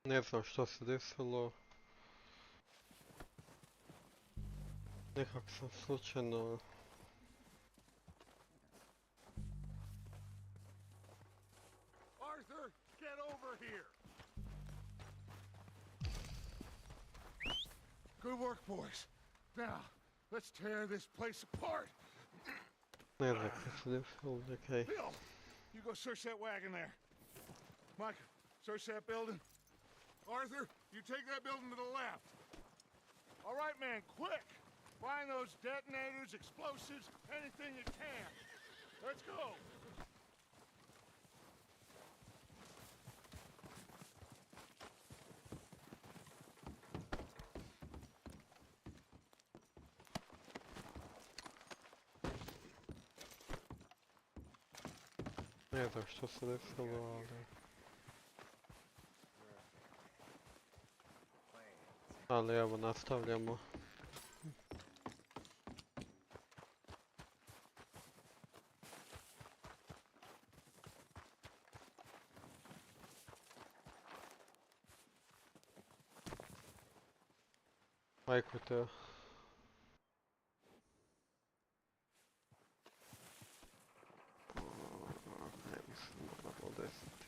Ne znam što se desilo. Nekak sam slučajno... Arthur, get over here! Good work, boys. Now, let's tear this place apart. Ne znam kaj se desilo, čekaj. Bill, you go search that wagon there. Mike, search that building. Arthur, you take that building to the left. All right, man, quick! Find those detonators, explosives, anything you can. Let's go! Ne znam što se desilo, ali... Ali evo, nastavljamo. Majko te... Ne mislim, moramo desiti.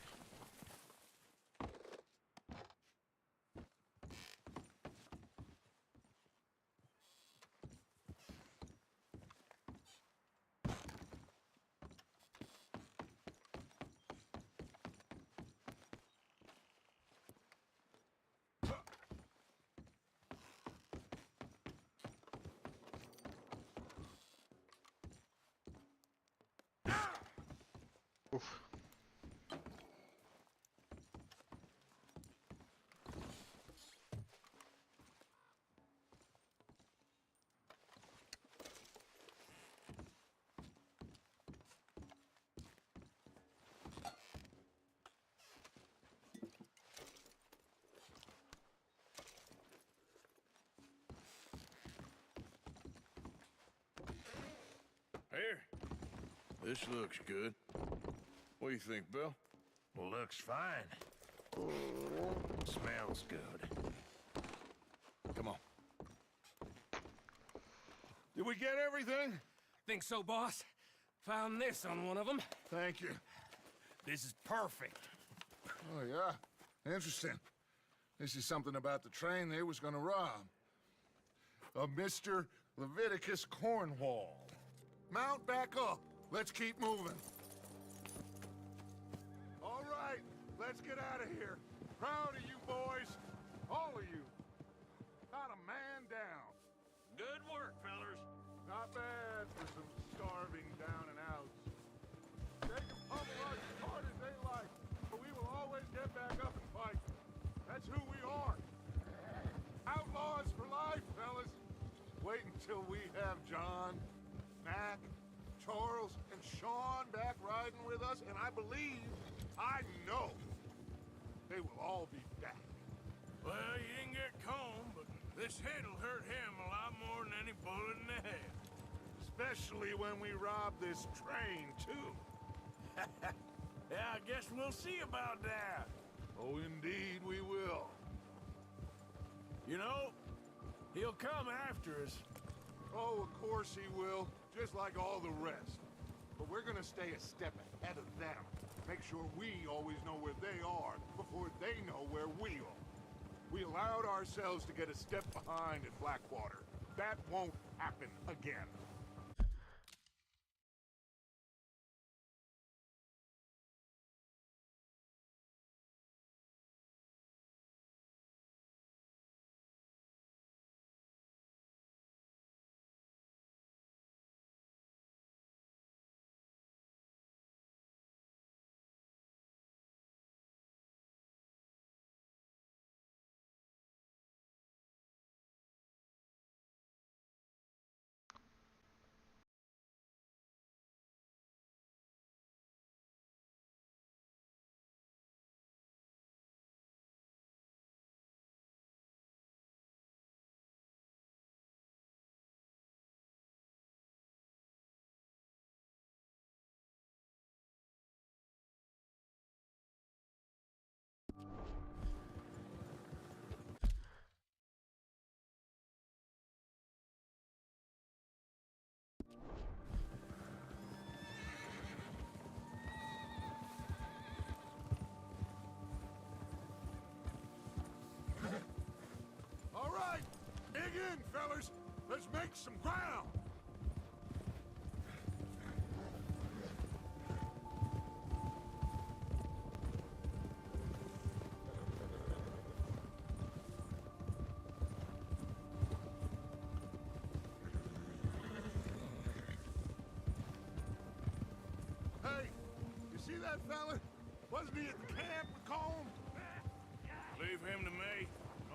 Uf. Here. This looks good. What do you think, Bill? Looks fine. Smells good. Come on. Did we get everything? Think so, boss? Found this on one of them. Thank you. This is perfect. Oh, yeah? Interesting. This is something about the train they was gonna rob. A Mr. Leviticus Cornwall. Mount back up. Let's keep moving. All right, let's get out of here. Proud of you boys. All of you. Not a man down. Good work, fellers. Not bad for some starving down and outs. They can pummel us as hard as they like, but we will always get back up and fight. That's who we are. Outlaws for life, fellas. Wait until we have John, Mac, Charles, and Sean back riding with us, and I believe, I know, they will all be back. Well, you didn't get Combe, but this hit'll hurt him a lot more than any bullet in the head. Especially when we rob this train, too. Yeah, I guess we'll see about that. Oh, indeed we will. You know, he'll come after us. Oh, of course he will, just like all the rest. But we're gonna stay a step ahead of them. Make sure we always know where they are before they know where we are. We allowed ourselves to get a step behind in Blackwater. That won't happen again. Let's make some ground. Hey, you see that fella? Wasn't he at the camp with Colm? Leave him to me.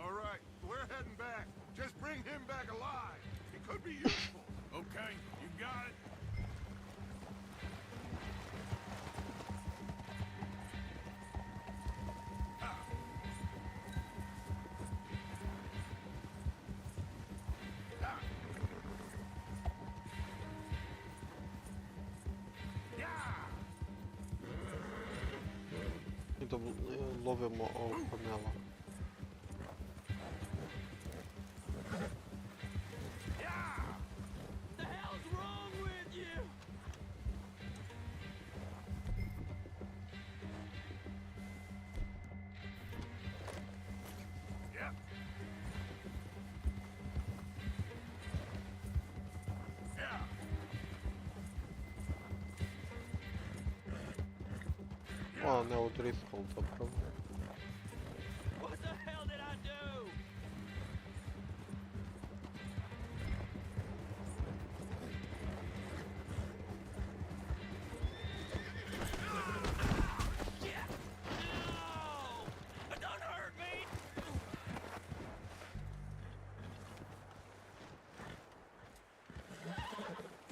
All right, we're heading back. Just bring him back alive. He could be useful. Okay, you got it. І ловимо окунела. The hell's wrong with you? Yep. Yeah. О, не удрізкав, добре. What the hell did I do? Shit! No! Don't hurt me!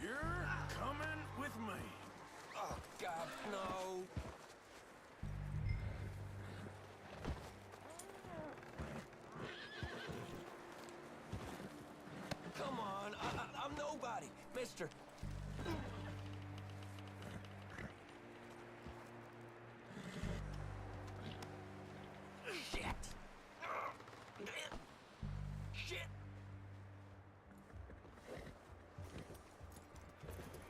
You're coming with me. Oh, God, no. Come on, I'm nobody, mister. Shit! Shit!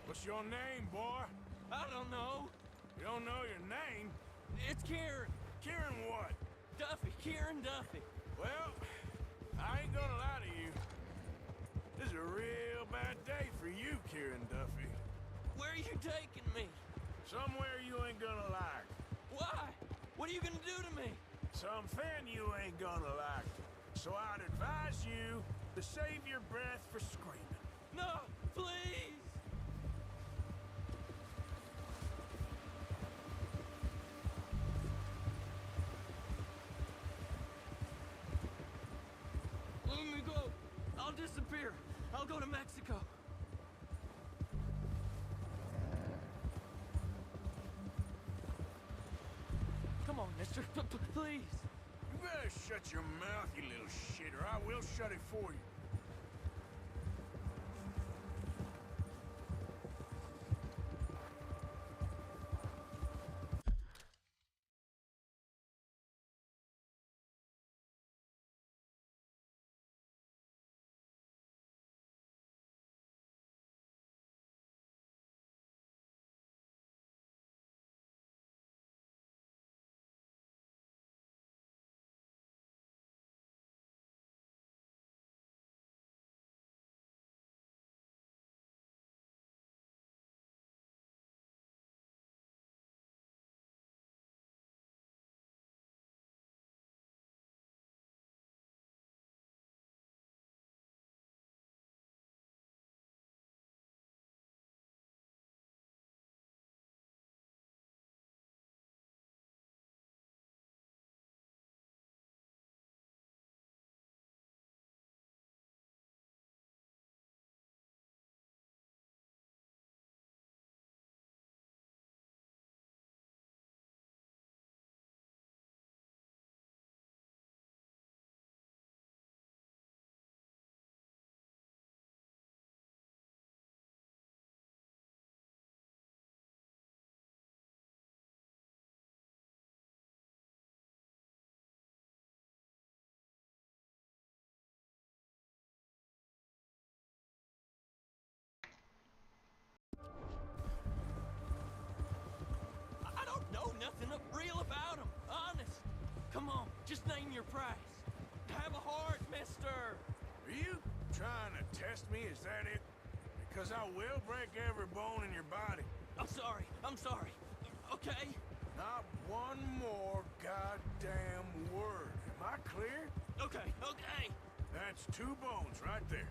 What's your name, boy? I don't know. You don't know your name? It's Kieran. Kieran what? Duffy, Kieran Duffy. Well, I ain't gonna lie to you. This is a real bad day for you, Kieran Duffy. Where are you taking me? Somewhere you ain't gonna like. Why? What are you gonna do to me? Something you ain't gonna like. So I'd advise you to save your breath for screaming. No, please! Let me go. I'll disappear. I'll go to Mexico. Come on, mister. Please. You better shut your mouth, you little shit, or I will shut it for you. I don't know nothing real about him, honest. Come on, just name your price. Have a heart, mister. Are you trying to test me, is that it? Because I will break every bone in your body. I'm sorry. I'm sorry. Okay? Not one more goddamn word. Am I clear? Okay. Okay. That's 2 bones right there.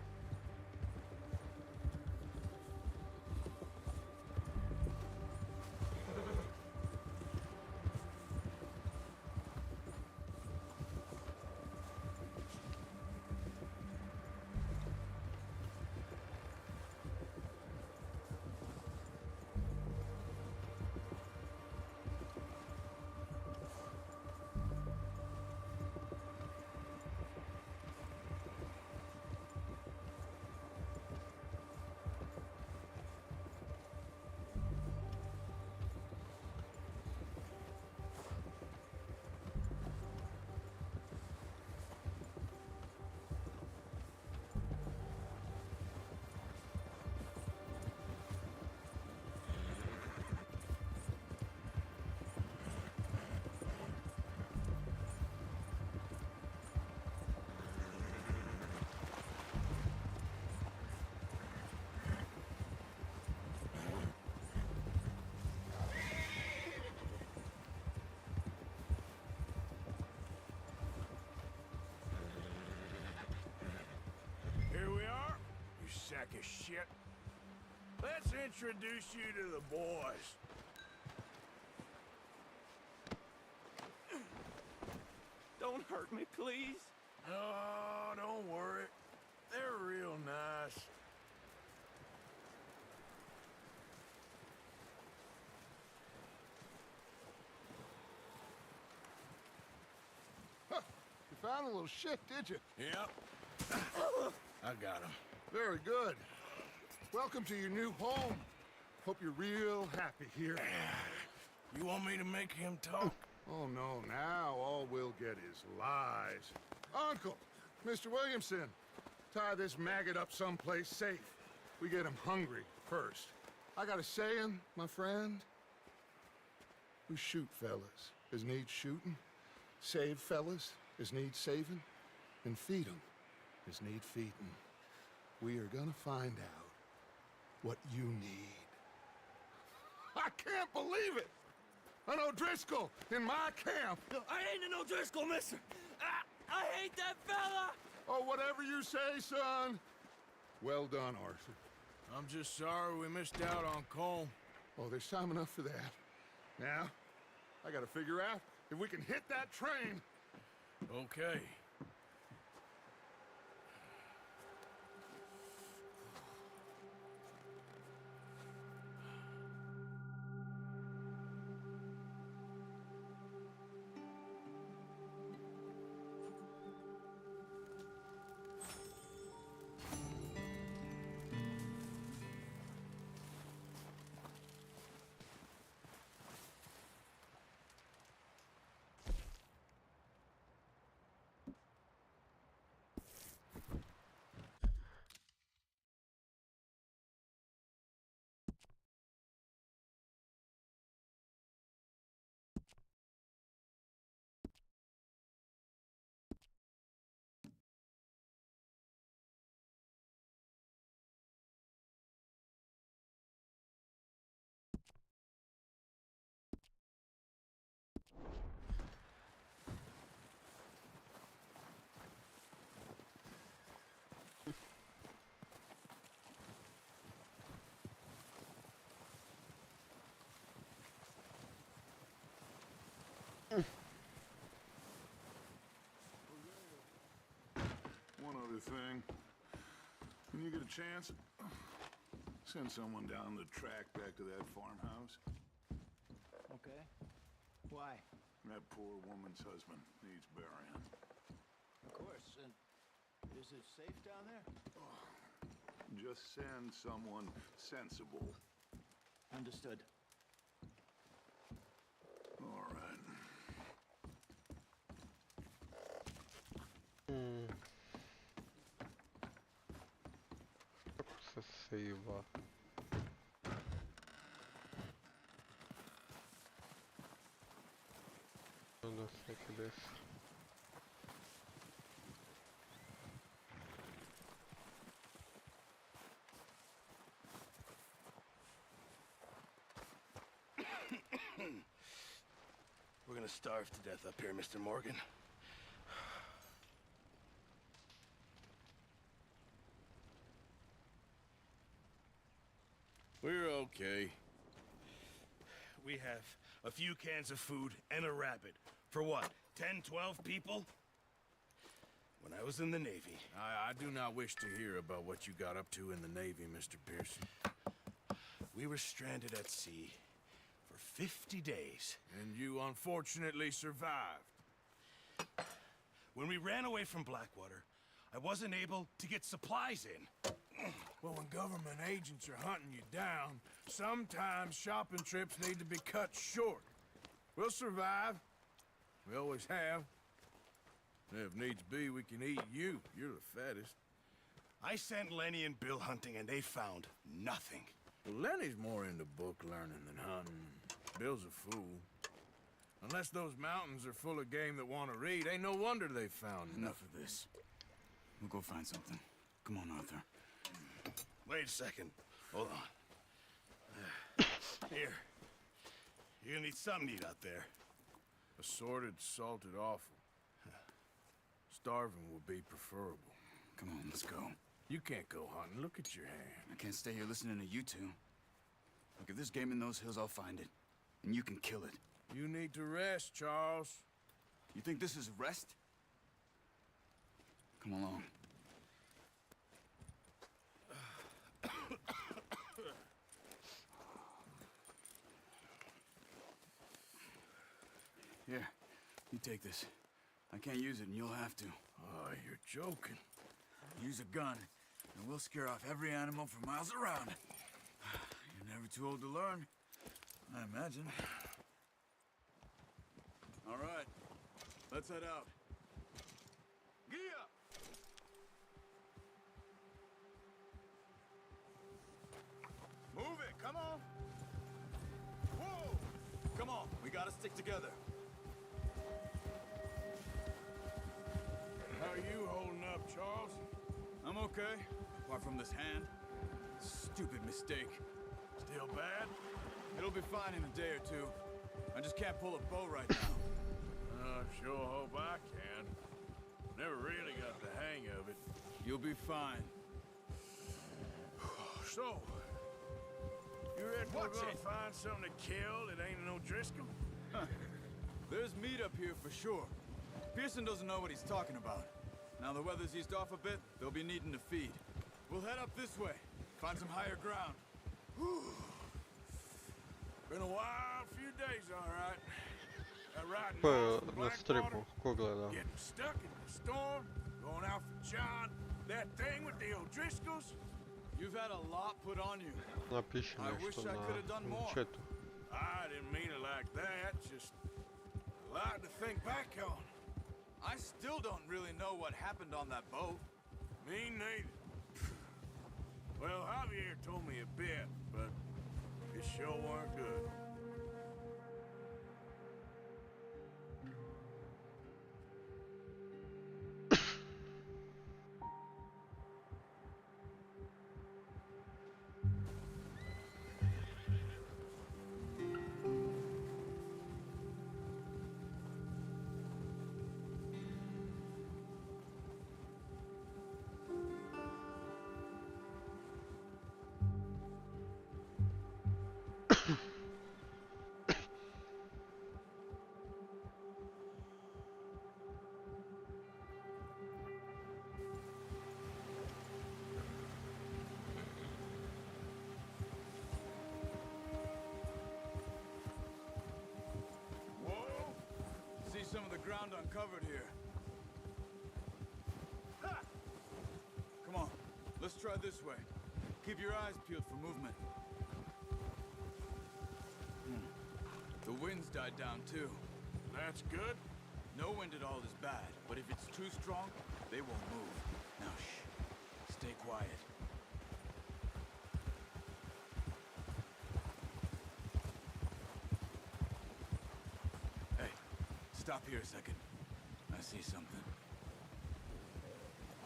Here we are, you sack of shit. Let's introduce you to the boys. Don't hurt me, please. Oh, don't worry. They're real nice. You found a little shit, did you? Yep. I got him. Very good. Welcome to your new home. Hope you're real happy here. You want me to make him talk? Oh, no, now all we'll get is lies. Uncle, Mr. Williamson, tie this maggot up someplace safe. We get him hungry first. I got a saying, my friend. We shoot fellas as need shooting, save fellas as need saving, and feed 'em as need feeding. We are gonna find out what you need. I can't believe it! An O'Driscoll in my camp! I ain't an O'Driscoll, mister. I hate that fella! Oh, whatever you say, son. Well done, Arthur. I'm just sorry we missed out on Colm. Oh, there's time enough for that. Now, I gotta figure out if we can hit that train. Okay. One other thing. When you get a chance, send someone down the track back to that farmhouse. Okay. Why? That poor woman's husband needs burying. Of course. And is it safe down there? Just send someone sensible. Understood. All right. Se seiva. Não sei que desse. gonna starve to death up here, Mr. Morgan. We're okay. We have a few cans of food and a rabbit. For what, 10, 12 people? When I was in the Navy... I do not wish to hear about what you got up to in the Navy, Mr. Pearson. We were stranded at sea for 50 days. And you unfortunately survived. When we ran away from Blackwater, I wasn't able to get supplies in. Well, when government agents are hunting you down, sometimes shopping trips need to be cut short. We'll survive. We always have. If needs be, we can eat you. You're the fattest. I sent Lenny and Bill hunting, and they found nothing. Well, Lenny's more into book learning than hunting. Bill's a fool. Unless those mountains are full of game that want to read, ain't no wonder they found Enough of this. We'll go find something. Come on, Arthur. Wait a second. Hold on. Here. You're gonna need something to eat out there. Assorted, salted offal. Starving would be preferable. Come on, let's go. You can't go hunting. Look at your hand. I can't stay here listening to you two. Look, if there's game in those hills, I'll find it. And you can kill it. You need to rest, Charles. You think this is rest? Come along. Here, you take this. I can't use it, and you'll have to. Oh, you're joking. Use a gun, and we'll scare off every animal for miles around. You're never too old to learn, I imagine. All right, let's head out. Gee up! Move it, come on. Whoa! Come on, we gotta stick together. How you holding up, Charles? I'm okay, apart from this hand. Stupid mistake. Still bad? It'll be fine in a day or two. I just can't pull a bow right now. I sure hope I can. Never really got the hang of it. You'll be fine. So, you reckon we're gonna find something to kill that ain't no Driscoll? There's meat up here for sure. Pearson doesn't know what he's talking about. Now the weather's eased off a bit, they'll be needing to feed. We'll head up this way, find some higher ground. Been a wild few days, all right. Riding Ko north je from na Blackwater, stripu? Ko gleda? getting stuck in the storm, going out for John, that thing with the O'Driscolls. You've had a lot put on you. Napiši I wish nešto I could have done na more. chatu. I didn't mean it like that, just a lot to think back on. I still don't really know what happened on that boat. Me neither. Well, Javier told me a bit, but it sure weren't good. Some of the ground uncovered here. Ha! Come on, let's try this way. Keep your eyes peeled for movement. The wind's died down too. That's good. No wind at all is bad, but if it's too strong, they won't move. Now shh, stay quiet. Stop here a second. I see something.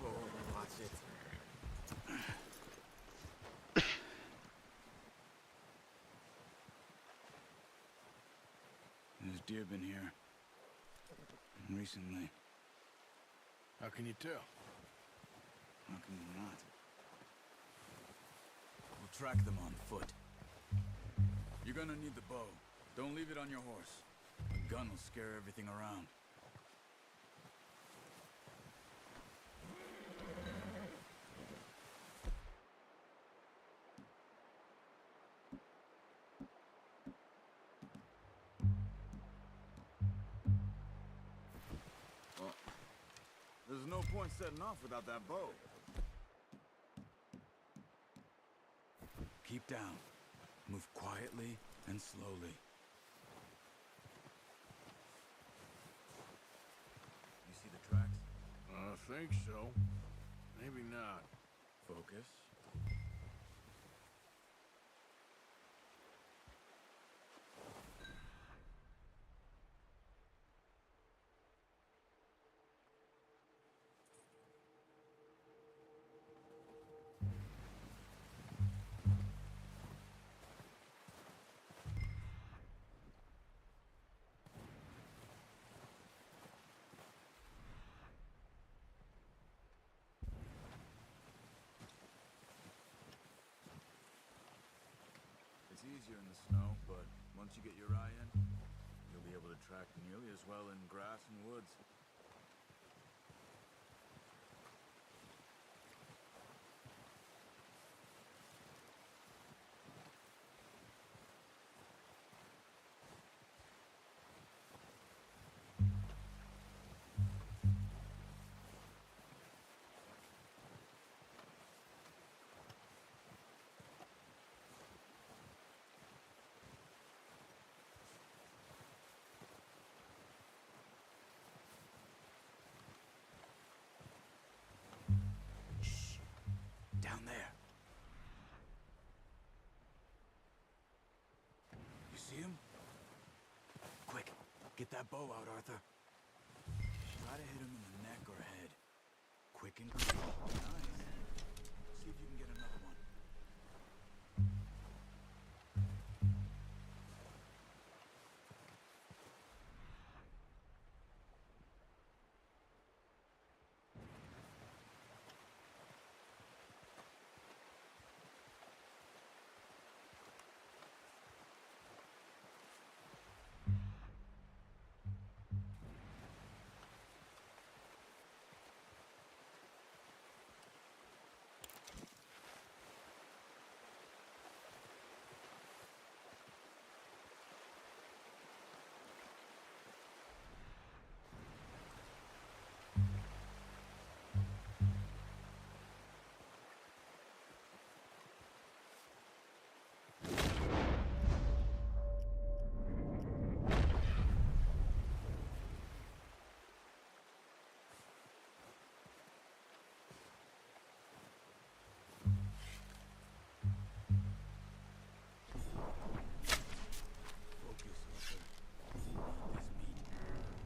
Oh, watch it. There's deer been here. Recently. How can you tell? How can you not? We'll track them on foot. You're gonna need the bow. Don't leave it on your horse. The gun will scare everything around. Well, there's no point setting off without that bow. Keep down. Move quietly and slowly. You see the tracks? I think so. Maybe not. Focus. It's easier in the snow, but once you get your eye in, you'll be able to track nearly as well in grass and woods. Shh! Down there. You see him? Quick, get that bow out, Arthur. Try to hit him in the neck or head. Quick and clean. Nice. See if you can get another one. Focus, Arthur. We need this meat.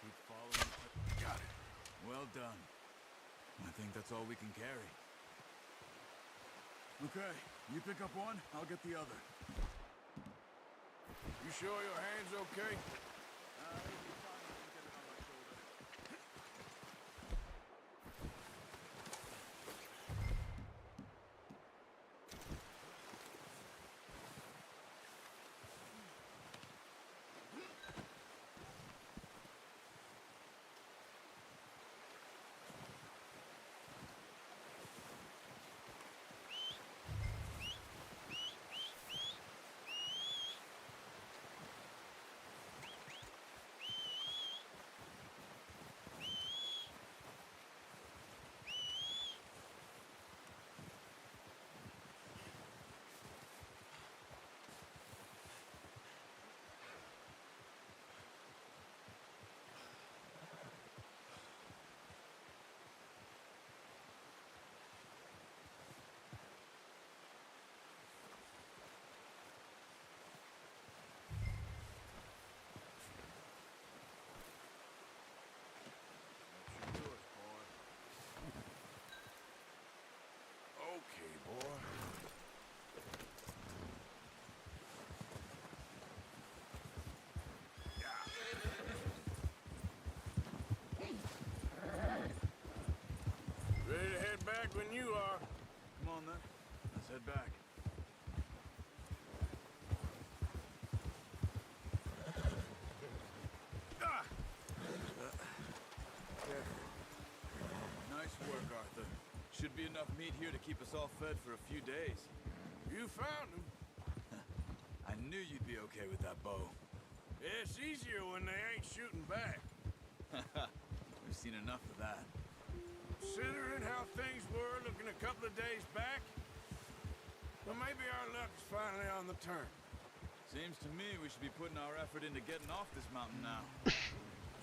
Keep following. Got it. Well done. I think that's all we can carry. Okay, you pick up one, I'll get the other. You sure your hand's okay? It'll be fine. I can get it on my shoulder. down then. Let's head back. Ah! Careful. Nice work, Arthur. Should be enough meat here to keep us all fed for a few days. You found him. I knew you'd be okay with that bow. It's easier when they ain't shooting back. We've seen enough of that. Considering how things were looking a couple of days back, well, maybe our luck's finally on the turn. Seems to me we should be putting our effort into getting off this mountain now.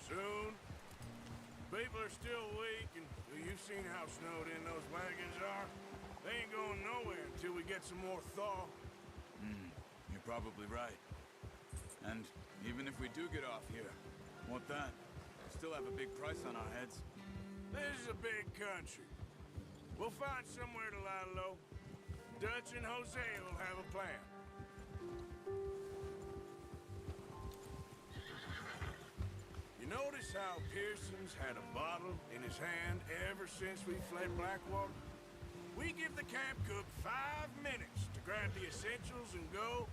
Soon. People are still weak, and well, you've seen how snowed in those wagons are. They ain't going nowhere until we get some more thaw. You're probably right. And even if we do get off here, what then? We still have a big price on our heads. This is a big country. We'll find somewhere to lie low. Dutch and Jose will have a plan. You notice how Pearson's had a bottle in his hand ever since we fled Blackwater? We give the camp cook 5 minutes to grab the essentials and go,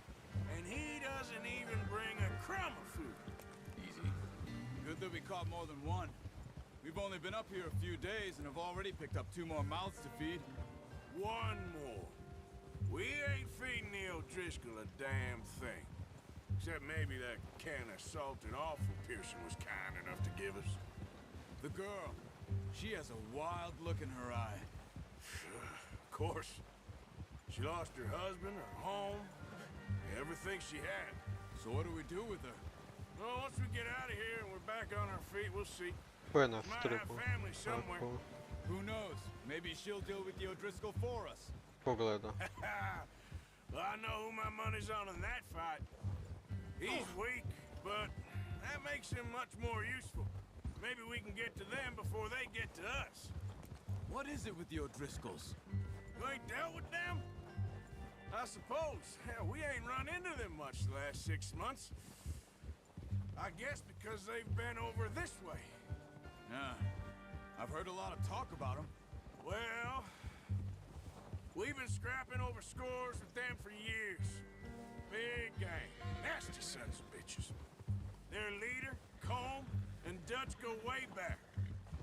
and he doesn't even bring a crumb of food. Easy. Good that we caught more than one. We've only been up here a few days and have already picked up 2 more mouths to feed. One more. We ain't feeding the O'Driscoll a damn thing. Except maybe that can of salted offal Pearson was kind enough to give us. The girl. She has a wild look in her eye. Of course. She lost her husband, her home, everything she had. So what do we do with her? Well, once we get out of here and we're back on our feet, we'll see. Buenas, Might have trupu. family somewhere. Ako Who knows? Maybe she'll deal with the O'Driscoll for us. pogleda. Well, I know who my money's on in that fight. He's weak, but that makes him much more useful. Maybe we can get to them before they get to us. What is it with the O'Driscolls? You ain't dealt with them? I suppose. Hell, we ain't run into them much the last 6 months. I guess because they've been over this way. Yeah. I've heard a lot of talk about them. Well, we've been scrapping over scores with them for years. Big gang. Nasty sons of bitches. Their leader, Combe, and Dutch go way back.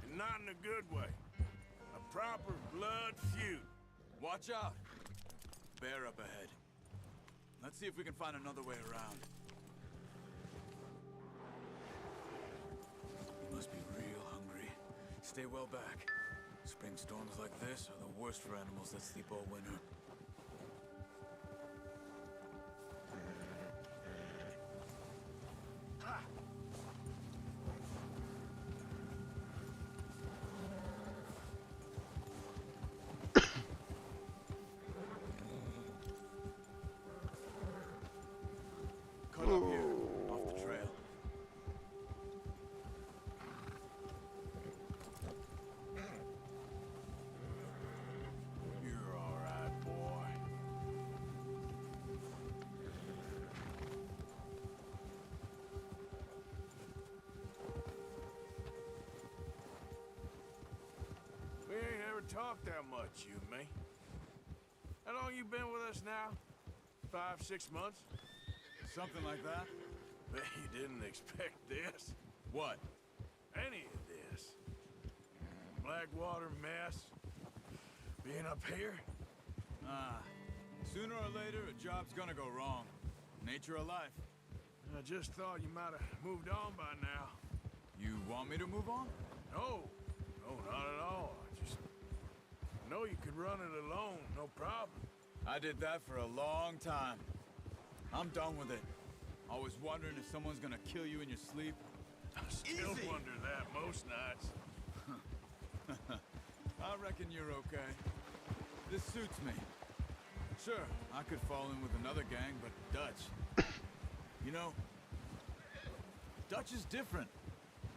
And not in a good way. A proper blood feud. Watch out. Bear up ahead. Let's see if we can find another way around. You must be real hungry. Stay well back. Spring storms like this are the worst for animals that sleep all winter. Cut up here, off the trail. You're all right, boy. We ain't ever talked that much, you and me. How long you been with us now? 5, 6 months? Something like that? Bet you didn't expect this. What? Any of this. Blackwater mess. Being up here. Ah. Sooner or later, a job's gonna go wrong. Nature of life. I just thought you might have moved on by now. You want me to move on? No. No, not at all. I just know you could run it alone, no problem. I did that for a long time. I'm done with it. Always wondering if someone's gonna kill you in your sleep. I still Easy. wonder that most nights. I reckon you're okay. This suits me. Sure, I could fall in with another gang, but Dutch... You know, Dutch is different.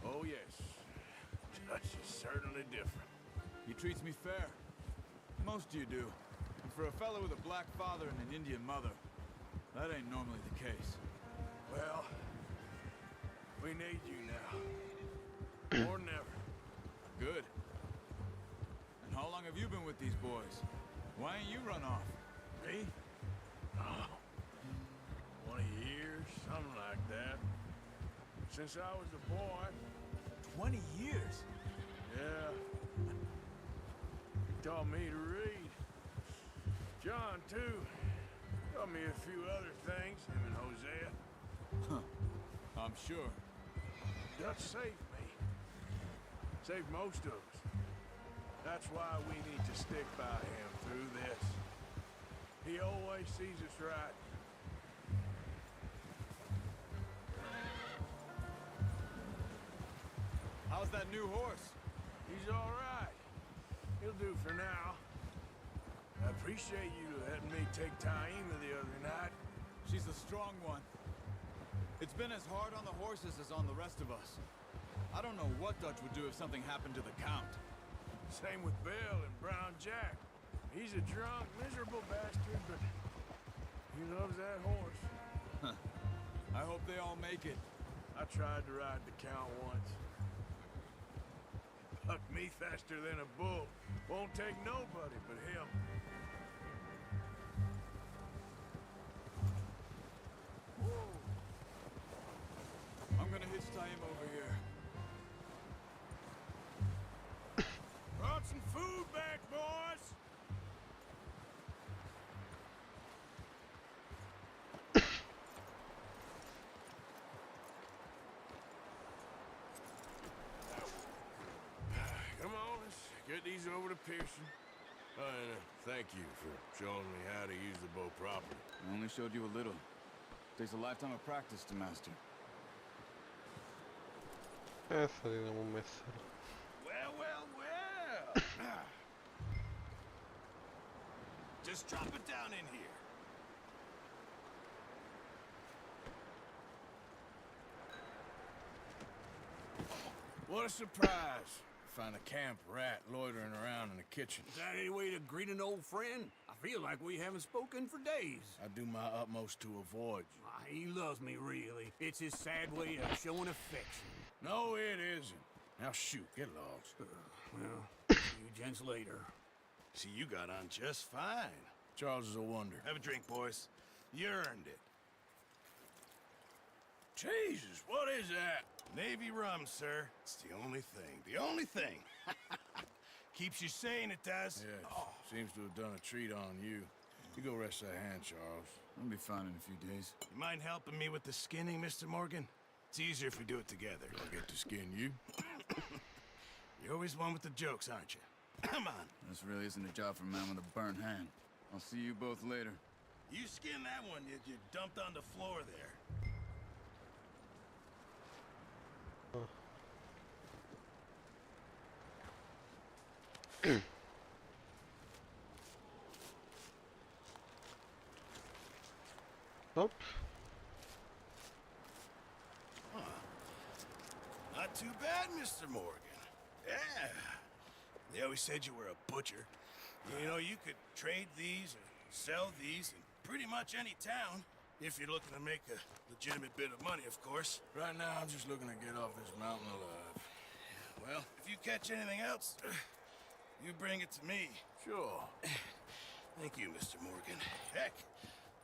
Oh, yes. Dutch is certainly different. He treats me fair. Most of you do. And for a fellow with a black father and an Indian mother, that ain't normally the case. Well, we need you now. More than ever. Good. And how long have you been with these boys? Why ain't you run off? Me? Oh, 20 years, something like that. Since I was a boy. 20 years? Yeah. He taught me to read. John, too. Taught me a few other things, him and Hosea. I'm sure. Dutch saved me. Saved most of us. That's why we need to stick by him through this. He always sees us right. How's that new horse? He's all right. He'll do for now. I appreciate you letting me take Taima the other night. She's a strong one. It's been as hard on the horses as on the rest of us. I don't know what Dutch would do if something happened to the Count. Same with Bill and Brown Jack. He's a drunk, miserable bastard, but he loves that horse. I hope they all make it. I tried to ride the Count once. Bucked me faster than a bull. Won't take nobody but him. I'm gonna hitch tie him over here. Brought some food back, boys! Come on, let's get these over to Pearson. And thank you for showing me how to use the bow properly. I only showed you a little. Takes a lifetime of practice to master. Essa ali não começa. Well, well, well. Just drop it down in here. What a surprise. Find a camp rat loitering around in the kitchen. Is that any way to greet an old friend? I feel like we haven't spoken for days. I do my utmost to avoid you. He loves me, really. It's his sad way of showing affection. No, it isn't. Now shoot, get lost. Well, see you gents later. See, you got on just fine. Charles is a wonder. Have a drink, boys. You earned it. Jesus, what is that? Navy rum, sir. It's the only thing. The only thing. Keeps you sane, it does. Yes, seems to have done a treat on you. You go rest that hand, Charles. I'll be fine in a few days. You mind helping me with the skinning, Mr. Morgan? It's easier if we do it together. I'll get to skin you. You're always one with the jokes, aren't you? Come on. This really isn't a job for a man with a burnt hand. I'll see you both later. You skin that one you dumped on the floor there. Hop. Not too bad, Mr. Morgan. Yeah. They always said you were a butcher. You know, you could trade these or sell these in pretty much any town, if you're looking to make a legitimate bit of money, of course. Right now, I'm just looking to get off this mountain alive. Well, if you catch anything else, you bring it to me. Sure. Thank you, Mr. Morgan. Heck,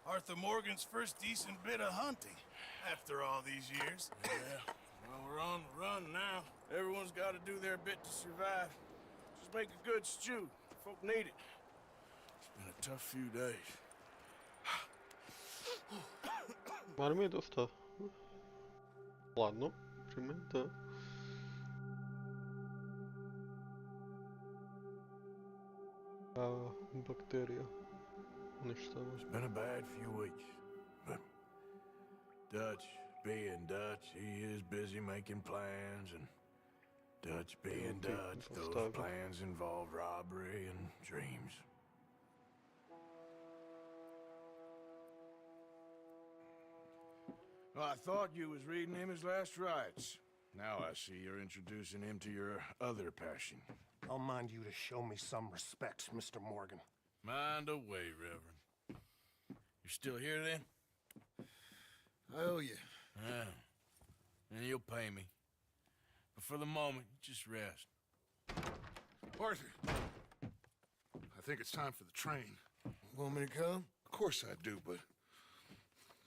Arthur Morgan's first decent bit of hunting after all these years. Yeah. Well, we're on the run now. Everyone's got to do their bit to survive. Just make a good stew. Folk need it. It's been a tough few days. В армии доста. Ладно, примем, да. Бактерия. Уничтожена. It's been a bad few weeks, but Dutch being Dutch, he is busy making plans, and Dutch being Okay, Dutch, those поставлю. plans involve robbery and dreams. Well, I thought you was reading him his last rites. Now I see you're introducing him to your other passion. I'll mind you to show me some respect, Mr. Morgan. Mind away, Reverend. You're still here, then? I owe you. Yeah. And you'll pay me. But for the moment, just rest. Arthur, I think it's time for the train. Want me to come? Of course I do, but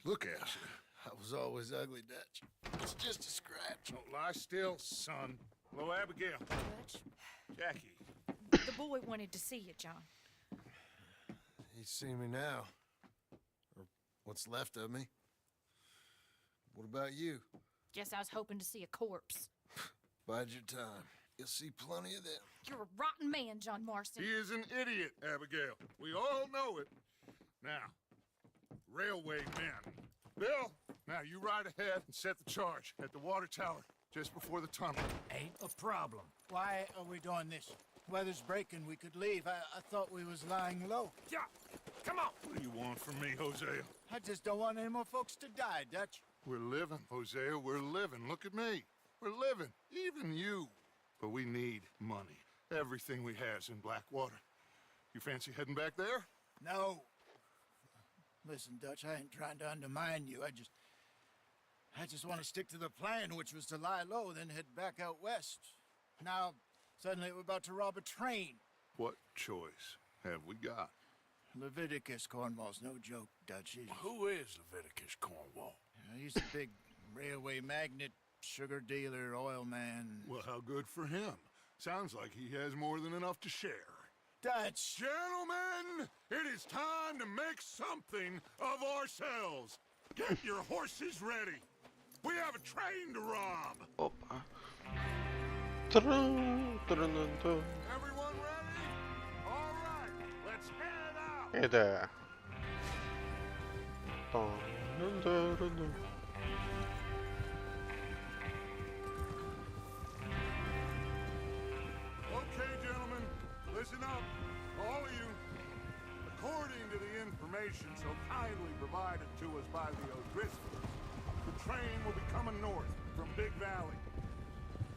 look at you. I was always ugly, Dutch. It's just a scratch. Don't lie still, son. Hello, Abigail. Dutch, Jackie. the boy wanted to see you, John. He's seen me now. Or what's left of me. What about you? Guess I was hoping to see a corpse. Bide your time. You'll see plenty of them. You're a rotten man, John Marston. He is an idiot, Abigail. We all know it. Now, railway men. Bill, now you ride ahead and set the charge at the water tower just before the tunnel. Ain't a problem. Why are we doing this? Weather's breaking, we could leave. I thought we was lying low. Yeah, come on. What do you want from me, Hosea? I just don't want any more folks to die, Dutch. We're living, Hosea. We're living. Look at me. We're living. Even you. But we need money. Everything we has in Blackwater. You fancy heading back there? No. Listen, Dutch, I ain't trying to undermine you. I just want to stick to the plan, which was to lie low, then head back out west. Now, suddenly we're about to rob a train. What choice have we got? Leviticus Cornwall's no joke, Dutch. Who is Leviticus Cornwall? He's a big railway magnate, sugar dealer, oil man. Well, how good for him. Sounds like he has more than enough to share. Dutch! Gentlemen, it is time to make something of ourselves. Get your horses ready. We have a train to rob. Opa. Trum, trum, trum. Everyone ready? All right, let's head out. Hey there. Dun, dun, dun, dun, dun. Okay, gentlemen, listen up, all of you. According to the information so kindly provided to us by the O'Driscolls, the train will be coming north from Big Valley.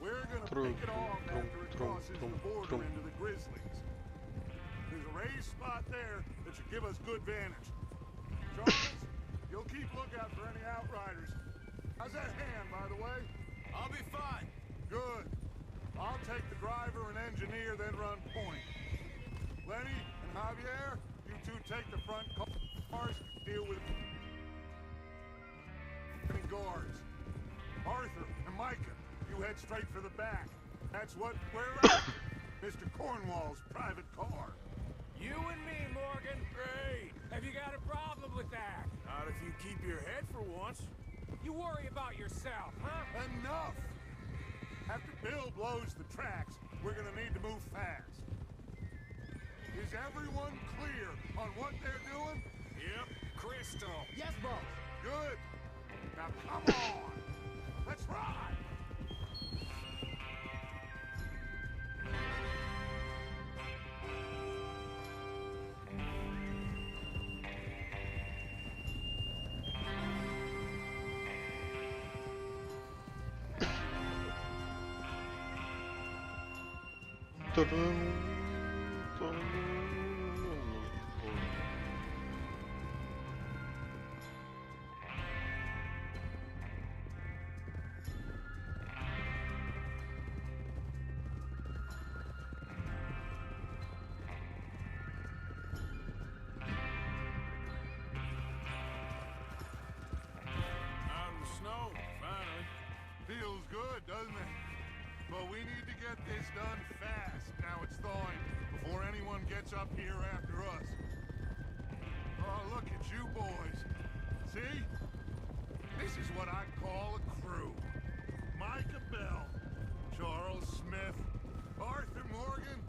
We're gonna pick it off after it crosses the border into the Grizzlies. There's a raised spot there that should give us good vantage. Charles, you'll keep lookout for any outriders. How's that hand, by the way? I'll be fine. Good. I'll take the driver and engineer, then run point. Lenny and Javier, you two take the front cars, deal with any guards. Arthur and Micah, you head straight for the back. That's what we're after. Mr. Cornwall's private car. You and me, Morgan. Great. Have you got a problem with that? Not if you keep your head for once. You worry about yourself, huh? Enough! After Bill blows the tracks, we're gonna need to move fast. Is everyone clear on what they're doing? Yep. Crystal. Yes, boss. Good. Now come on. Let's ride. Dun, dun, dun. Out in the snow, finally. Feels good, doesn't it? But we need to get this done fast. Now it's thawing before anyone gets up here after us. Oh, look at you boys. See? This is what I call a crew. Micah Bell, Charles Smith, Arthur Morgan,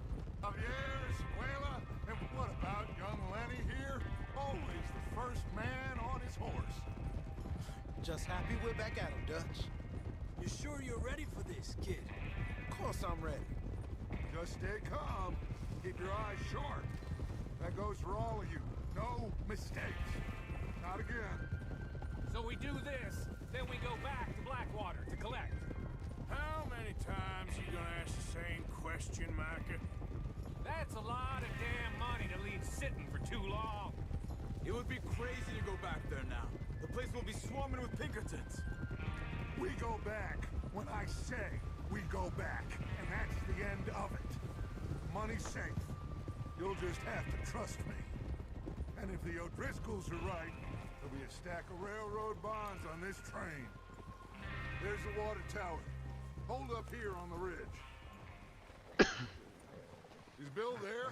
Javier Escuela, and what about young Lenny here? Always the first man on his horse. Just happy we're back at him, Dutch. You sure you're ready for this, kid? Of course I'm ready. Just stay calm. Keep your eyes sharp. That goes for all of you. No mistakes. Not again. So we do this, then we go back to Blackwater to collect. How many times you gonna ask the same question, Micah? That's a lot of damn money to leave sitting for too long. It would be crazy to go back there now. The place will be swarming with Pinkertons. We go back when I say we go back. And that's the end of it. Money's safe. You'll just have to trust me. And if the O'Driscolls are right, there'll be a stack of railroad bonds on this train. There's the water tower. Hold up here on the ridge. Is Bill there?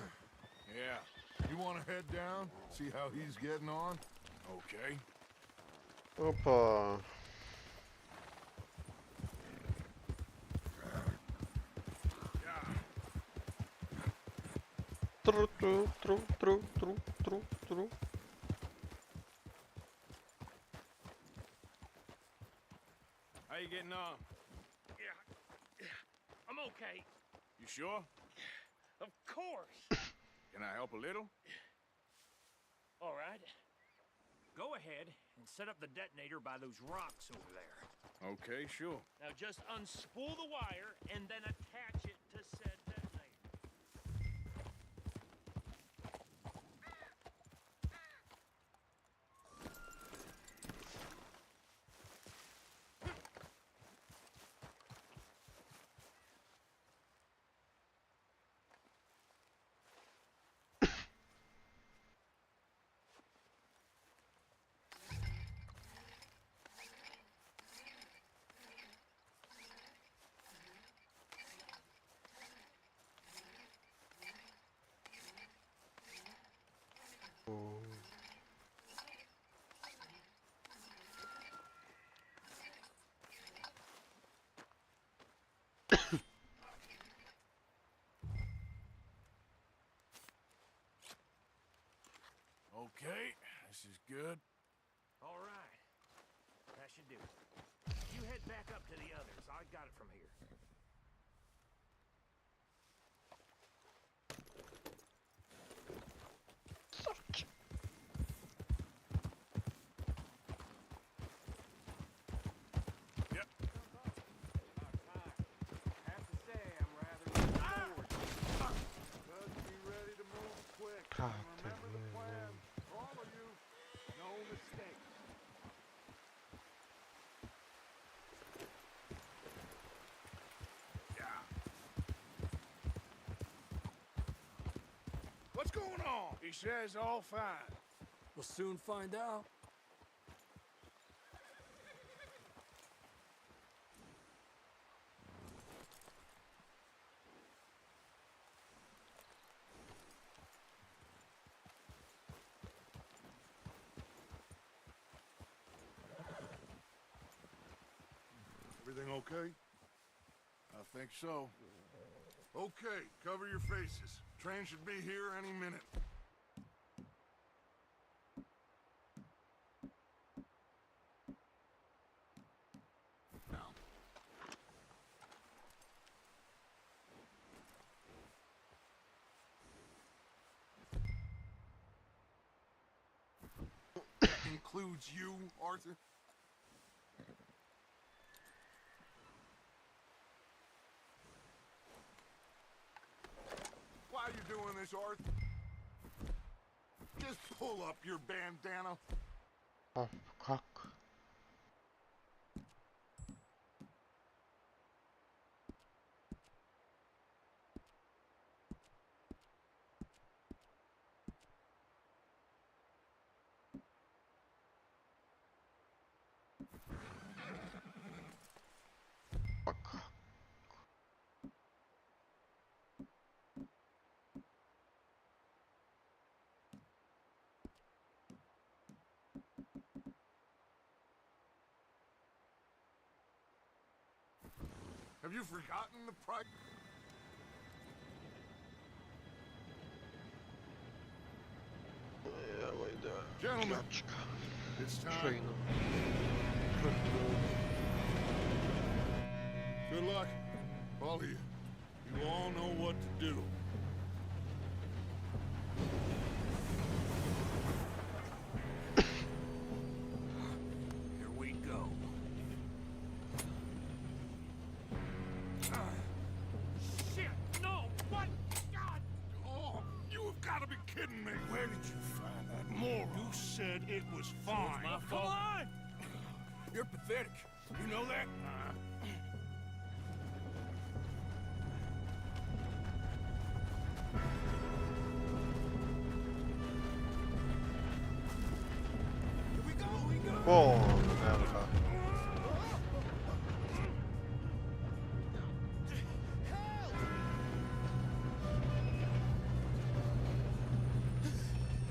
Yeah. You want to head down, see how he's getting on? Okay. Opa. Tru, tru, tru, tru, tru, tru, tru. How you getting on? Yeah. I'm okay. You sure? Of course. Can I help a little? All right. Go ahead and set up the detonator by those rocks over there. Okay, sure. Now just unspool the wire and then attach it to said detonator. Okay, this is good. All right. That should do it. You head back up to the others. I got it from here. Yep. Have to say, I'm rather bored. Just be ready to move quick. God, And remember the plan. For all of you, no mistakes. What's going on? He says all fine. We'll soon find out. Everything okay? I think so. Okay, cover your faces. Train should be here any minute. Now. That includes you, Arthur? Why are you doing this, Arthur? Just pull up your bandana. Oh, cock. Fuck. Have you forgotten the price? Ja, vad är det? Gentlemen, Klatschka. it's time. Trainer. Good luck, all of you. You all know what to do. Here we go. Shit! No! What? God! Oh, you have got to be kidding me. Where did you find that moron? You said it was It's fine. my fault. Come on! You're pathetic. You know that? O merda.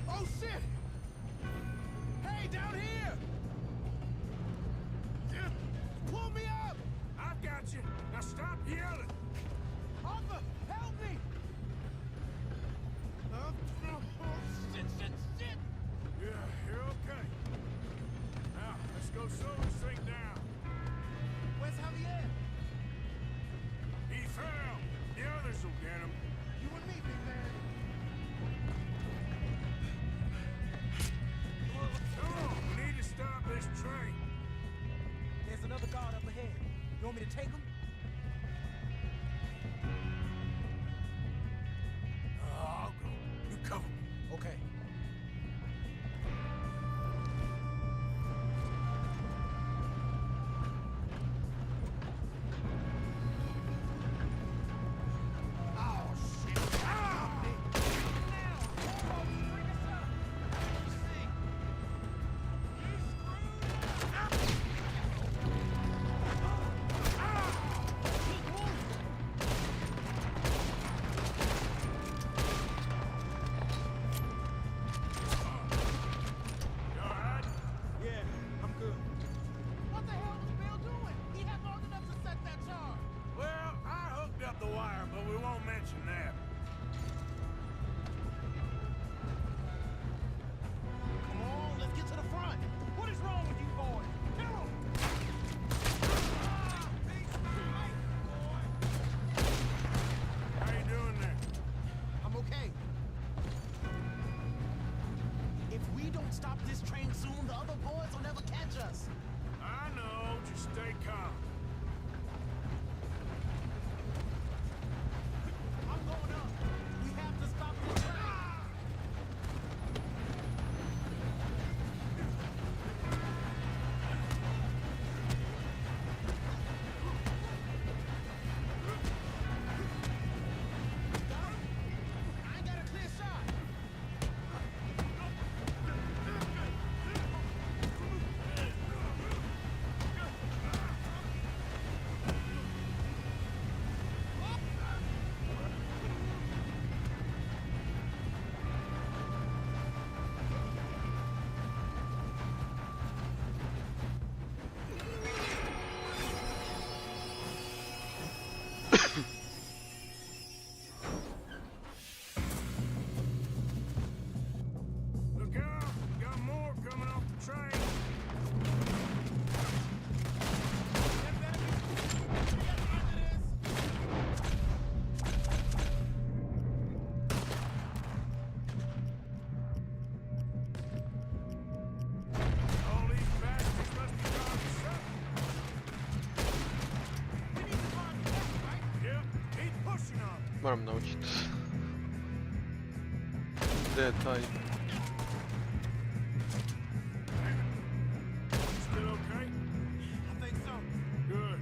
Oh shit! Hey, down here! Pull me up! I've got you. Now stop yelling. Arthur, help me! Shit, shit, shit! Yeah, you're okay. Now, let's go slow this thing down. Where's Javier? He fell. The others will get him. You and me, big man. Come on, we need to stop this train. There's another guard up ahead. You want me to take him? I'll go. You cover me. Okay. Oh, shit. Ah! You all right? Yeah, I'm good. What the hell was Bill doing? He had long enough to set that charge. Well, I hooked up the wire, but we won't mention that. Come on, let's get to the front. What is wrong with you boys? Kill 'em! How you doing there? I'm okay. If we don't stop this train soon, the other boys will never catch us. I know. Just stay calm. I'm going up. We have to stop this train. I ain't got a clear shot. Look out! Got more coming off the train. All these bastards must be gone to something. We need to find the left, right? Yep, keep pushing on. Moram naučit. Gdje je taj? Still okay? I think so. Good.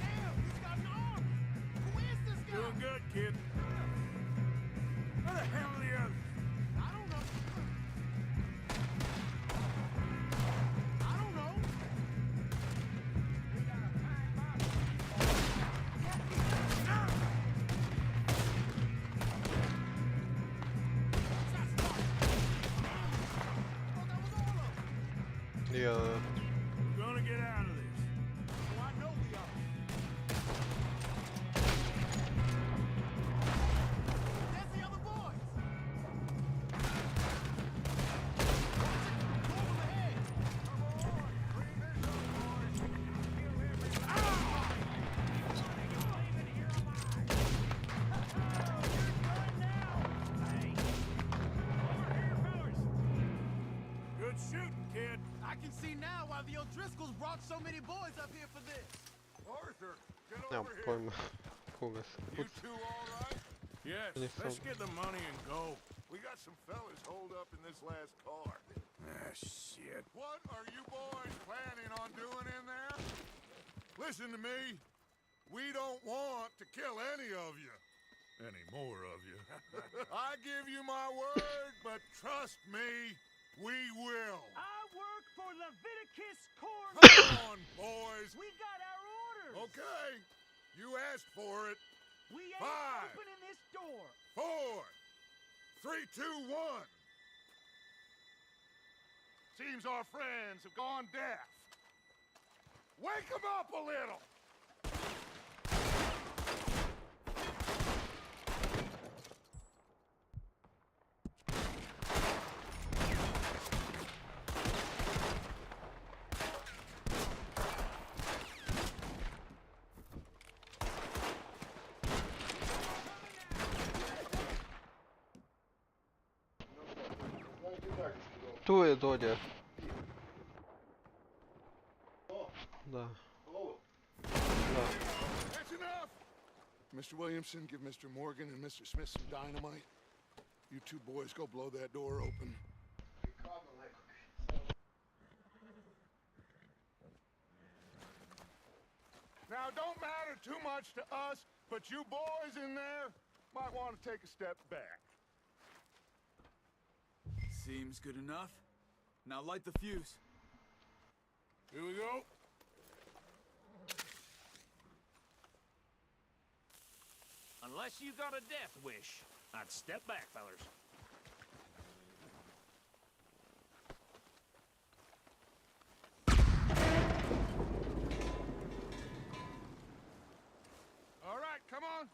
Damn, he's got an arm. Who is this guy? Doing good, kid. Where the hell are the others? I don't know. I don't know. Ja, We're gonna get out of this. Oh, I know we are. There's the other boys. Go ahead. Come on, bring this up, boys. Kill him. Ah! Good shooting, kid. I can see now why the O'Driscolls brought so many boys up here for this. Arthur, get nemam over here. pojma koga se You puca. two all right? Yes, Any let's fun? get the money and go. We got some fellas holed up in this last car. Ah, shit. What are you boys planning on doing in there? Listen to me. We don't want to kill any of you. any more of you. I give you my word, but trust me, we will. I work for Leviticus Corn. Come on, boys. We got our orders. Okay, you asked for it. We ain't 5, opening this door. 4, 3, 2, 1. Seems our friends have gone deaf. Wake them up a little. Tu, Dodя. Да. Да. That's enough! Mr. Williamson, give Mr. Morgan and Mr. Smith some dynamite. You two boys go blow that door open. Now, don't matter too much to us, but you boys in there might want to take a step back. Seems good enough. Now light the fuse. Here we go. Unless you got a death wish, I'd step back, fellers. All right, come on.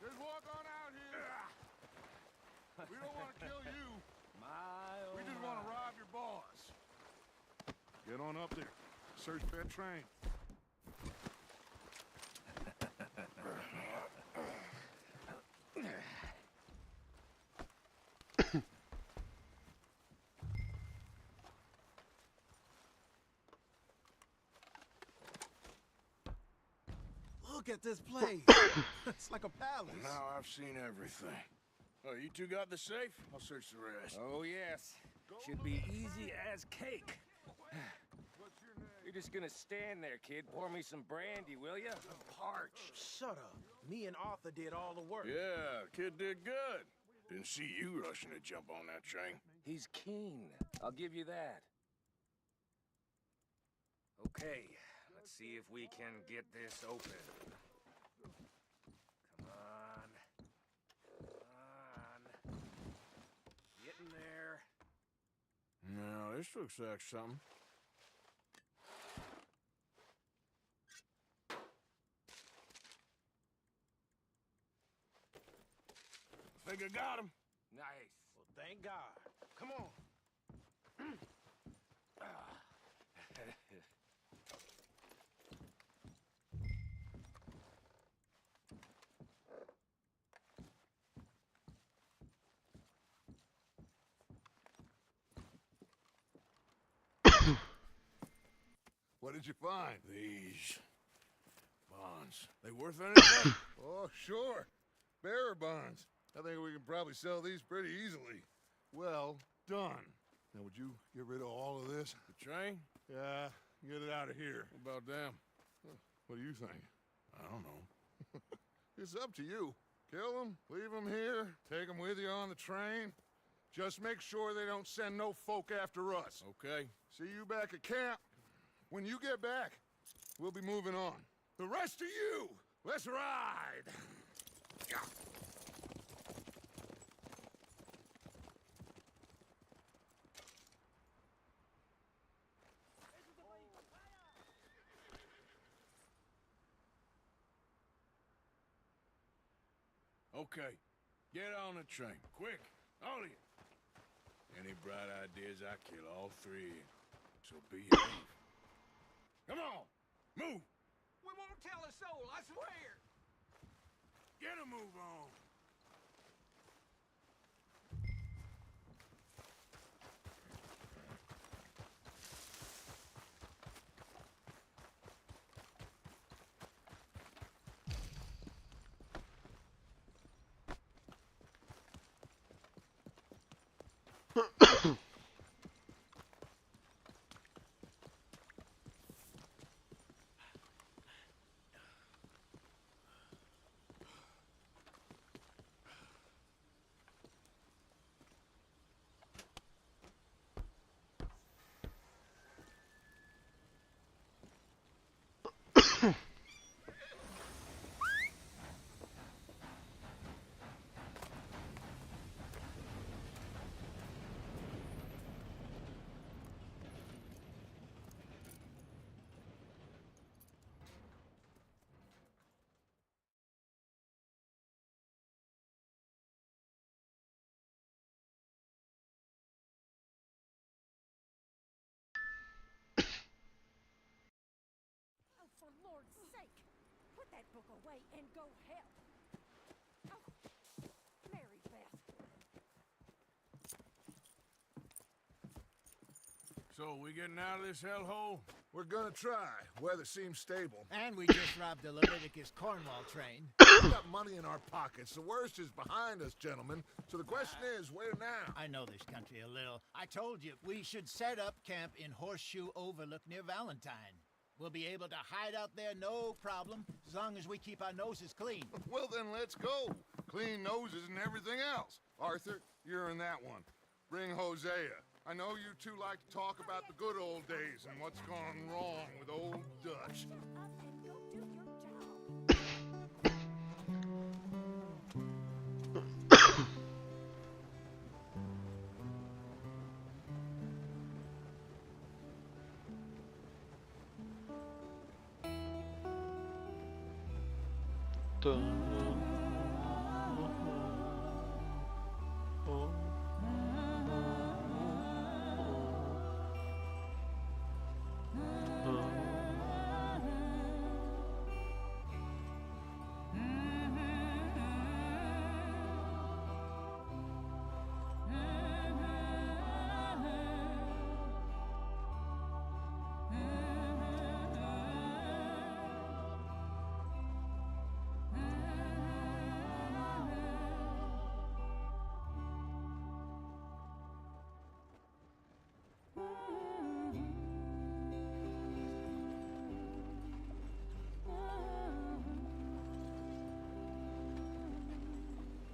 Just walk on out here. We don't want to kill you. We just want to rob your boss. Get on up there. Search that train. Look at this place. It's like a palace. Now I've seen everything. Oh, you two got the safe? I'll search the rest. Oh, yes. Should be easy as cake. You're just gonna stand there, kid. Pour me some brandy, will ya? I'm parched. Shut up. Me and Arthur did all the work. Yeah, kid did good. Didn't see you rushing to jump on that train. He's keen. I'll give you that. Okay, let's see if we can get this open. Come on. Come on. Getting there. No, this looks like something. Think I got him. Nice. Well, thank God. Come on. What did you find? These bonds. They worth anything? Oh, sure. Bearer bonds. I think we can probably sell these pretty easily. Well done. Now, would you get rid of all of this? The train? Yeah, get it out of here. What about them? What do you think? I don't know. It's up to you. Kill them, leave them here, take them with you on the train. Just make sure they don't send no folk after us. Okay. See you back at camp. When you get back, we'll be moving on. The rest of you, let's ride! Okay. Get on the train. Quick. All of you. Any bright ideas, I kill all three of you. So behave. Come on. Move. We won't tell a soul, I swear. Get a move on. away and go help. Oh, Mary Beth. So, we getting out of this hellhole? We're gonna try. Weather seems stable. And we just robbed the Leviticus Cornwall train. We got money in our pockets. The worst is behind us, gentlemen. So the question is, where now? I know this country a little. I told you, we should set up camp in Horseshoe Overlook near Valentine. We'll be able to hide out there, no problem, as long as we keep our noses clean. Well, then let's go. Clean noses and everything else. Arthur, you're in that one. Bring Hosea. I know you two like to talk about the good old days and what's gone wrong with old Dutch.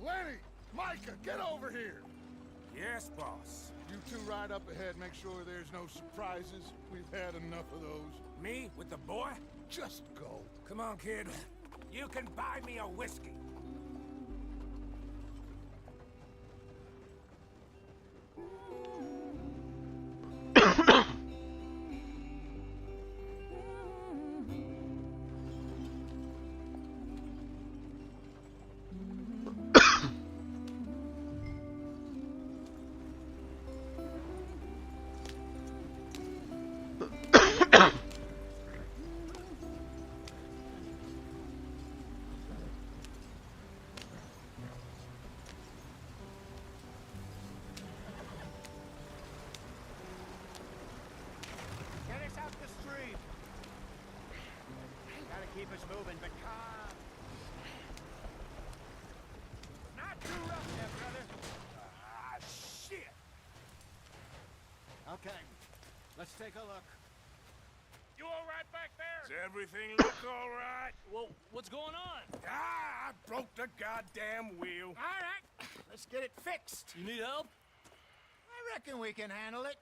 Lenny! Micah, get over here! Yes, boss. You two ride up ahead, make sure there's no surprises. We've had enough of those. Me with the boy? Just go. Come on, kid. You can buy me a whiskey. Get us out the stream. Gotta keep us moving, but calm. Not too rough there, brother. Ah, shit! Okay, let's take a look. You all right back there? Does everything look all right? Well, what's going on? Ah, I broke the goddamn wheel. All right, let's get it fixed. You need help? I reckon we can handle it.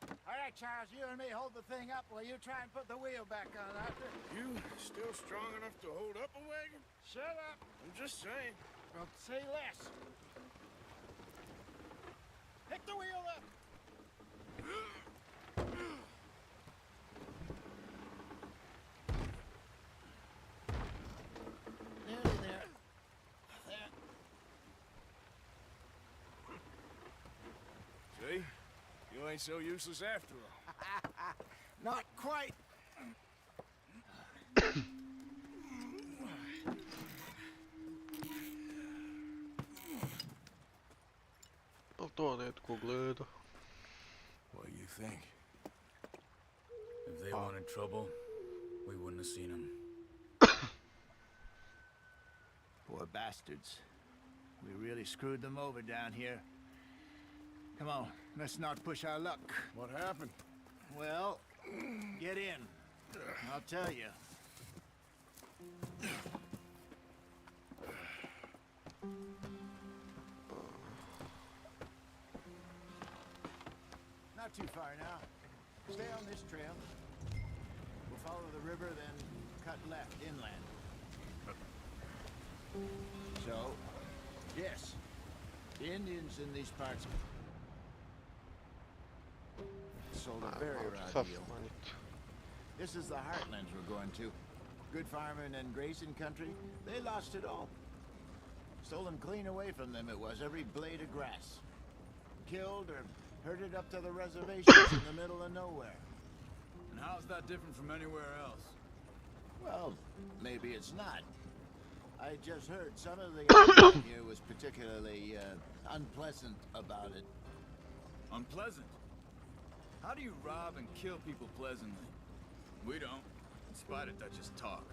All right, Charles, you and me hold the thing up while you try and put the wheel back on, Arthur. You still strong enough to hold up a wagon? Shut up. I'm just saying. Don't say less. Pick the wheel up. Nearly there. There. See? You ain't so useless after all. Not quite. To netko gleda. What do you think? If they wanted trouble, we wouldn't have seen them. Poor bastards. We really screwed them over down here. Come on, let's not push our luck. What happened? Well, get in. I'll tell you. Not too far now. Stay on this trail. We'll follow the river, then cut left inland. So, yes, the Indians in these parts sold a very raw deal. This is the heartlands we're going to. Good farming and grazing country, they lost it all. Stolen clean away from them it was, every blade of grass. Killed or herded up to the reservations in the middle of nowhere. And how's that different from anywhere else? Well, maybe it's not. I just heard some of the action here was particularly unpleasant about it. Unpleasant? How do you rob and kill people pleasantly? We don't, in spite of Dutch's talk.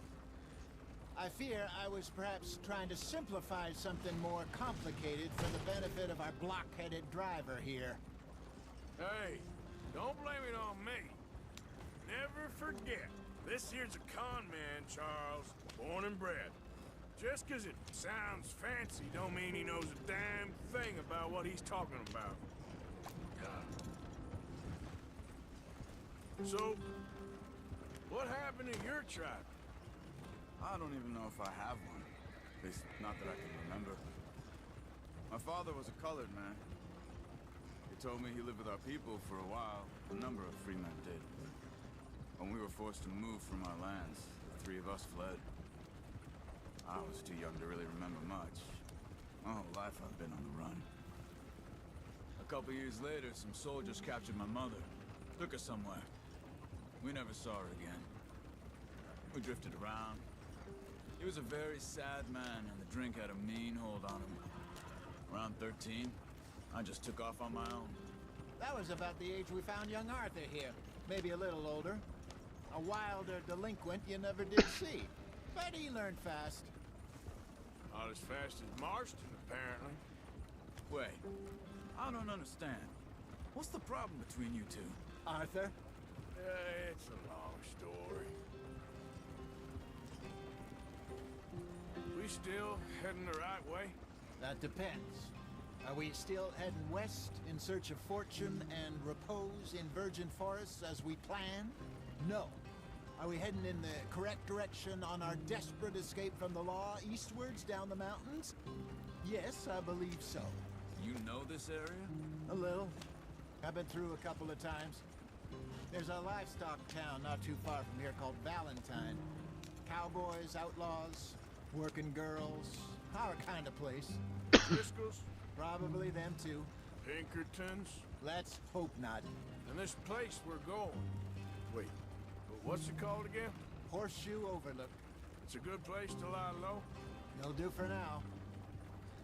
I fear I was perhaps trying to simplify something more complicated for the benefit of our block-headed driver here. Hey, don't blame it on me. Never forget, this here's a con man, Charles, born and bred. Just 'cause it sounds fancy don't mean he knows a damn thing about what he's talking about. So, what happened to your tribe? I don't even know if I have one. At least, not that I can remember. My father was a colored man. He told me he lived with our people for a while. A number of free men did. When we were forced to move from our lands, the three of us fled. I was too young to really remember much. My whole life I've been on the run. A couple years later, some soldiers captured my mother. Took her somewhere. We never saw her again. We drifted around. He was a very sad man, and the drink had a mean hold on him. Around 13, I just took off on my own. That was about the age we found young Arthur here. Maybe a little older. A wilder delinquent you never did see. But he learned fast. Not as fast as Marston, apparently. Wait, I don't understand. What's the problem between you two? Arthur? It's a long story. We still heading the right way? That depends. Are we still heading west in search of fortune and repose in virgin forests as we planned? No. Are we heading in the correct direction on our desperate escape from the law eastwards down the mountains? Yes, I believe so. You know this area? A little. I've been through a couple of times. There's a livestock town not too far from here called Valentine. Cowboys, outlaws, working girls, our kind of place. Driscoll's? Probably them too. Pinkertons? Let's hope not. And this place we're going. Wait, what's it called again? Horseshoe Overlook. It's a good place to lie low? It'll do for now.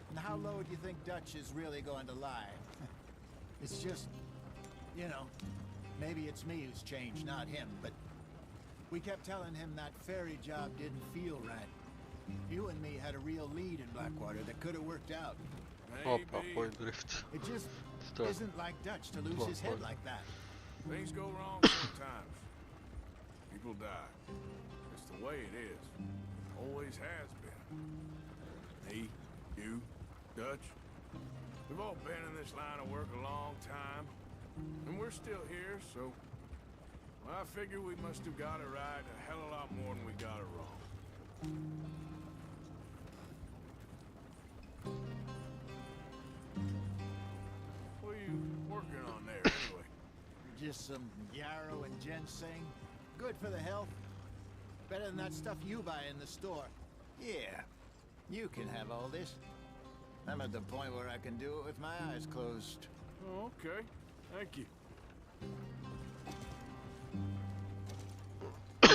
And how low do you think Dutch is really going to lie? It's just, you know, maybe it's me who's changed, not him, but we kept telling him that ferry job didn't feel right. You and me had a real lead in Blackwater that could have worked out. Hoppa, point drift. It just Stop. isn't like Dutch to lose his head like that. Things go wrong sometimes. People die. It's the way it is. Always has been. Me, you, Dutch. We've all been in this line of work a long time. And we're still here, so... Well, I figure we must have got it right a hell of a lot more than we got it wrong. What are you working on there, anyway? Just some yarrow and ginseng. Good for the health. Better than that stuff you buy in the store. Yeah, you can have all this. I'm at the point where I can do it with my eyes closed. Oh, okay. Thank you. Yep.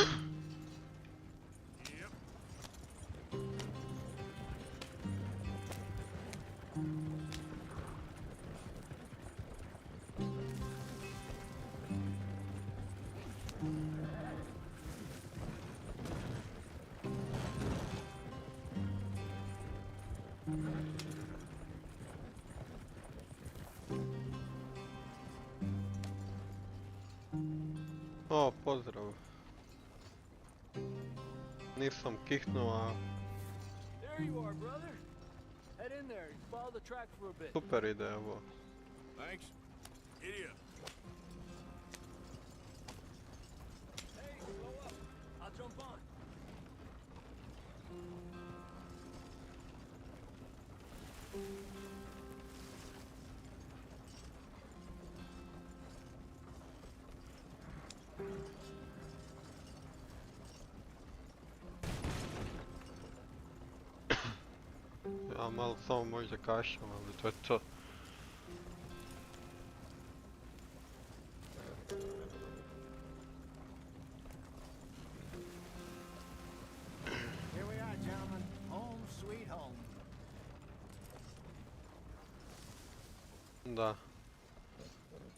O, pozdrav. Nisam kihnuo, a There you are, brother. Head in there and follow the track for a bit. super ide ovo. Thanks. Idiot. Hey, slow up. I'll jump on. Ja malo samo možda kašljam, ali to je to. Da.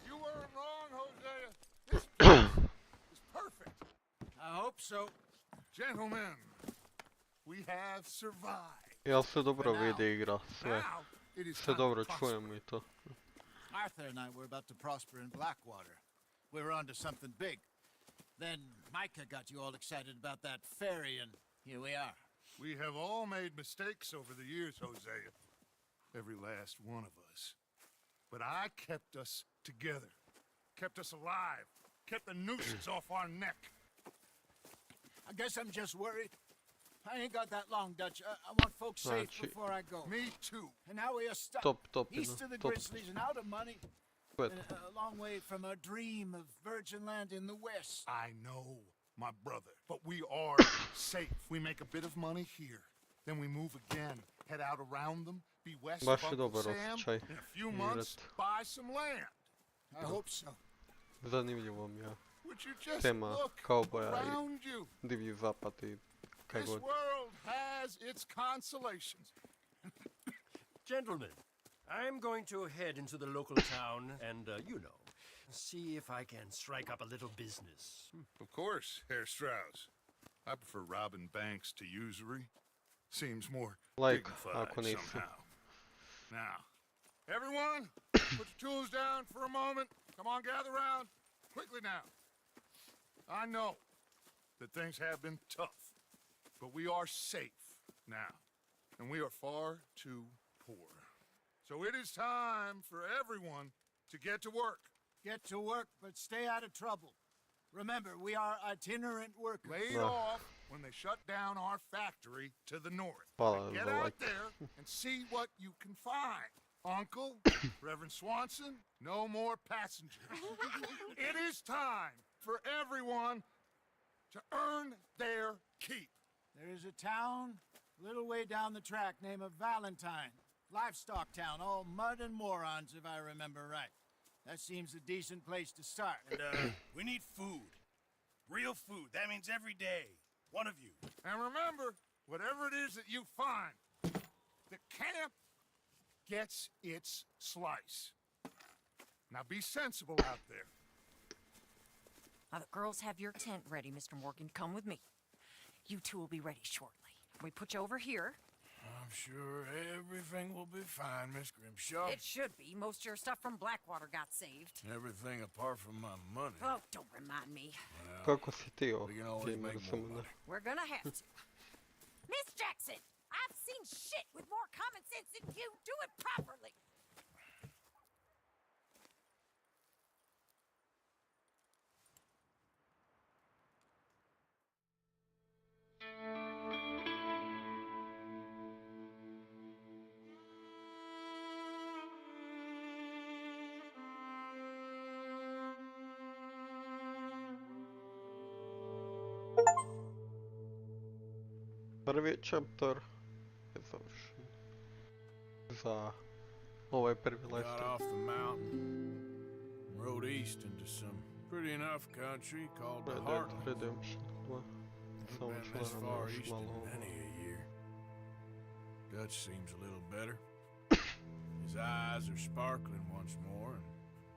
You weren't wrong, Hosea. This place is perfect. I hope so. Gentlemen, we have survived. Jel se dobro vidi Igra, sve. Now it is Se time dobro to prosper. čujemo I to. Arthur and I were about to prosper in Blackwater. We were onto something big. Then Micah got you all excited about that ferry, and here we are. We have all made mistakes over the years, Hosea. Every last one of us. But I kept us together. Kept us alive. Kept the nooses off our neck. I guess I'm just worried. I ain't got that long, Dutch. I want folks safe Znači, before I go. Me too. And now we are stuck top, east of the top. Grizzlies and out of money. Good. And a long way from our dream of virgin land in the west. I know, my brother. But we are safe. We make a bit of money here. Then we move again. Head out around them. Be west Baš of je Uncle dobar Sam. osjećaj In a few months, igrat. buy some land. I hope so. Zanimljivo mi je. Would you just Tema look kauboja I around you? divlji zapad I kaj This god. world has its consolations. Gentlemen, I'm going to head into the local town and, see if I can strike up a little business. Of course, Herr Strauss. I prefer robbing banks to usury. Seems more Like, dignified ako nisu. somehow. Now, everyone, put your tools down for a moment. Come on, gather round. Quickly now. I know that things have been tough, but we are safe now, and we are far too poor. So it is time for everyone to get to work. Get to work, but stay out of trouble. Remember, we are itinerant workers. Laid No. off when they shut down our factory to the north. Hvala Get za out like. there and see what you can find. Uncle, Reverend Swanson, no more passengers. It is time for everyone to earn their keep. There is a town a little way down the track named Valentine. Livestock town, all mud and morons, if I remember right. That seems a decent place to start. And, we need food. Real food. That means every day. One of you. And remember, whatever it is that you find, the camp gets its slice. Now be sensible out there. The girls have your tent ready, Mr. Morgan. Come with me. You two will be ready shortly. We put you over here. I'm sure everything will be fine, Miss Grimshaw. It should be. Most of your stuff from Blackwater got saved. Everything apart from my money. Oh, don't remind me. Kako si ti We can always ovdje, make samo more ne. money. We're gonna have to. Miss Jackson, I've seen shit with more common sense than you. Do it properly. Prvi chapter je završen. Za ovaj prvi Got lifetime. off the mountain, rode east into some pretty enough country called the Red Dead Heartland. Redemption 2. Samo Been ću this naravno far još east malo in ovo. many a year. Dutch seems a little better. His eyes are sparkling once more,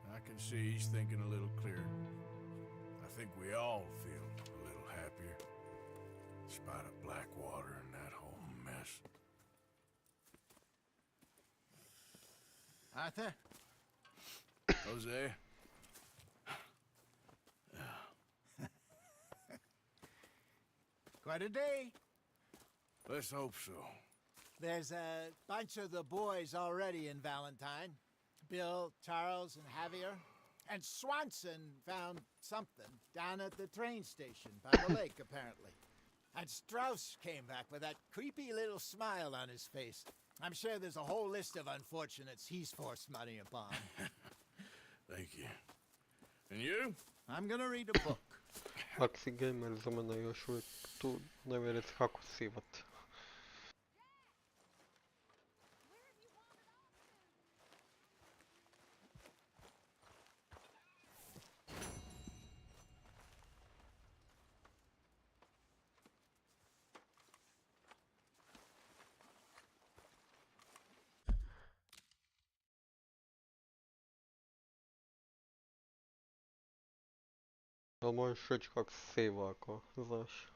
and I can see he's thinking a little clearer. I think we all feel a little happier, in spite of Blackwater and that whole mess. Arthur? Jose? Quite a day. Let's hope so. There's a bunch of the boys already in Valentine. Bill, Charles, and Javier. And Swanson found something down at the train station by the lake, apparently. And Strauss came back with that creepy little smile on his face. I'm sure there's a whole list of unfortunates he's forced money upon. Thank you. And you? I'm gonna read a book. Ako si gamer za mene još uvijek tu, ne mi reci kako sivat. Jel možeš reći kako se save ako znaš?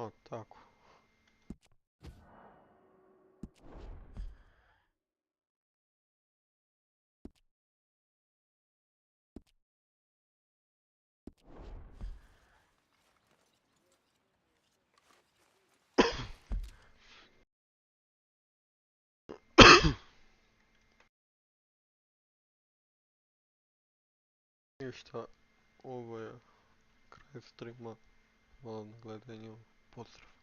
A, tako. Ništa, ovo je kraj streama. Hvala na gledanju, pozdrav.